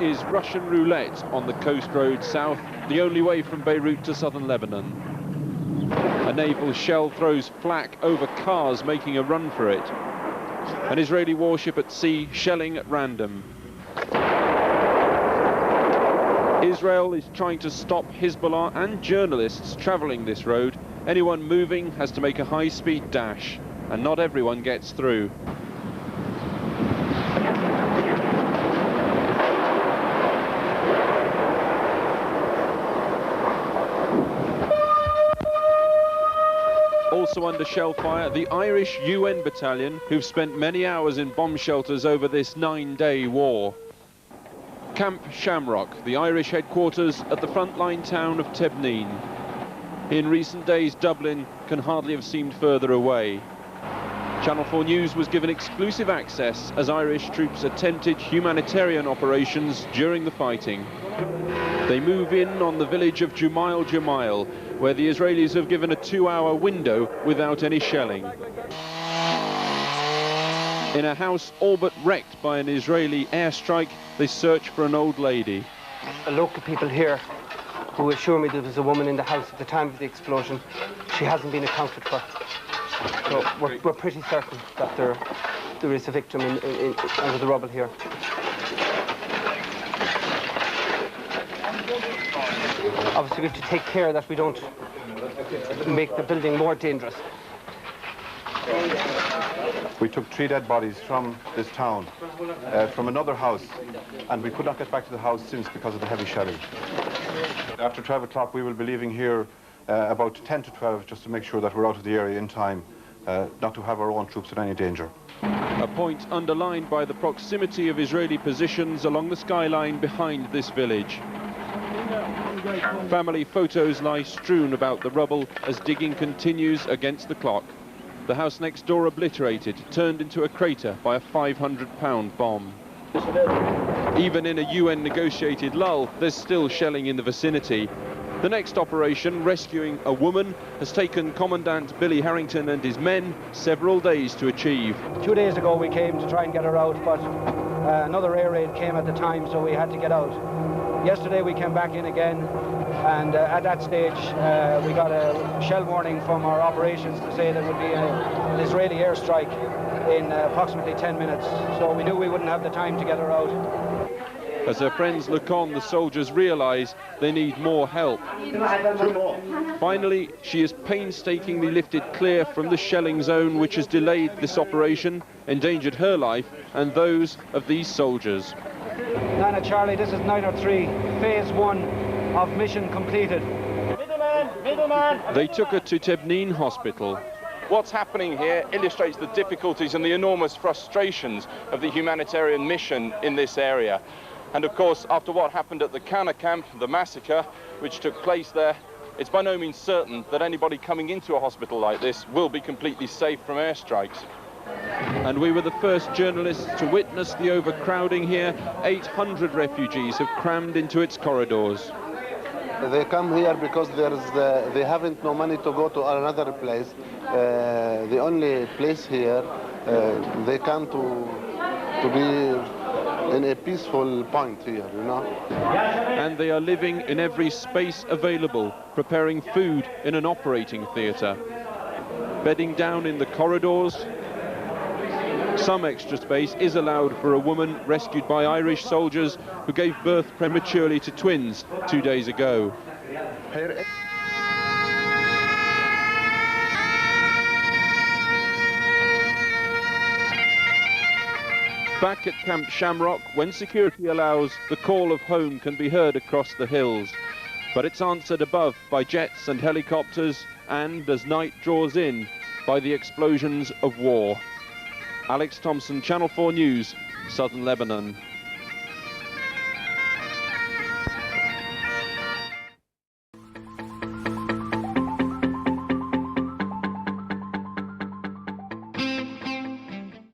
is Russian roulette on the coast road south, the only way from Beirut to southern Lebanon. A naval shell throws flak over cars making a run for it. An Israeli warship at sea shelling at random. Israel is trying to stop Hezbollah and journalists travelling this road. Anyone moving has to make a high-speed dash, and not everyone gets through. Also under shell fire, the Irish UN battalion, who've spent many hours in bomb shelters over this 9-day war. Camp Shamrock, the Irish headquarters at the frontline town of Tibnin. In recent days, Dublin can hardly have seemed further away. Channel 4 News was given exclusive access as Irish troops attempted humanitarian operations during the fighting. They move in on the village of Jumail Jumail, where the Israelis have given a 2-hour window without any shelling. In a house all but wrecked by an Israeli airstrike, they search for an old lady. Local people here who assure me there was a woman in the house at the time of the explosion. She hasn't been accounted for. So we're pretty certain that there is a victim under the rubble here. Obviously we have to take care that we don't make the building more dangerous. We took 3 dead bodies from this town, from another house, and we could not get back to the house since because of the heavy shelling. After 12 o'clock we will be leaving here about 10 to 12 just to make sure that we're out of the area in time, not to have our own troops in any danger. A point underlined by the proximity of Israeli positions along the skyline behind this village. Family photos lie strewn about the rubble as digging continues against the clock. The house next door obliterated, turned into a crater by a 500-pound bomb. Even in a UN-negotiated lull, there's still shelling in the vicinity. The next operation, rescuing a woman, has taken Commandant Billy Harrington and his men several days to achieve. 2 days ago we came to try and get her out, but another air raid came at the time, so we had to get out. Yesterday we came back in again, and at that stage we got a shell warning from our operations to say there would be an Israeli airstrike in approximately 10 minutes, so we knew we wouldn't have the time to get her out. As her friends look on, the soldiers realise they need more help. Finally, she is painstakingly lifted clear from the shelling zone which has delayed this operation, endangered her life and those of these soldiers. Nana Charlie, this is 903, phase 1 of mission completed. They took her to Tibnin Hospital. What's happening here illustrates the difficulties and the enormous frustrations of the humanitarian mission in this area. And of course, after what happened at the Kana camp, the massacre which took place there, it's by no means certain that anybody coming into a hospital like this will be completely safe from airstrikes. And we were the first journalists to witness the overcrowding here. 800 refugees have crammed into its corridors. They come here because they haven't no money to go to another place. The only place here, they come to be in a peaceful point here, you know. And they are living in every space available, preparing food in an operating theatre. Bedding down in the corridors. Some extra space is allowed for a woman rescued by Irish soldiers who gave birth prematurely to twins 2 days ago. Back at Camp Shamrock, when security allows, the call of home can be heard across the hills. But it's answered above by jets and helicopters and, as night draws in, by the explosions of war. Alex Thompson, Channel 4 News, Southern Lebanon.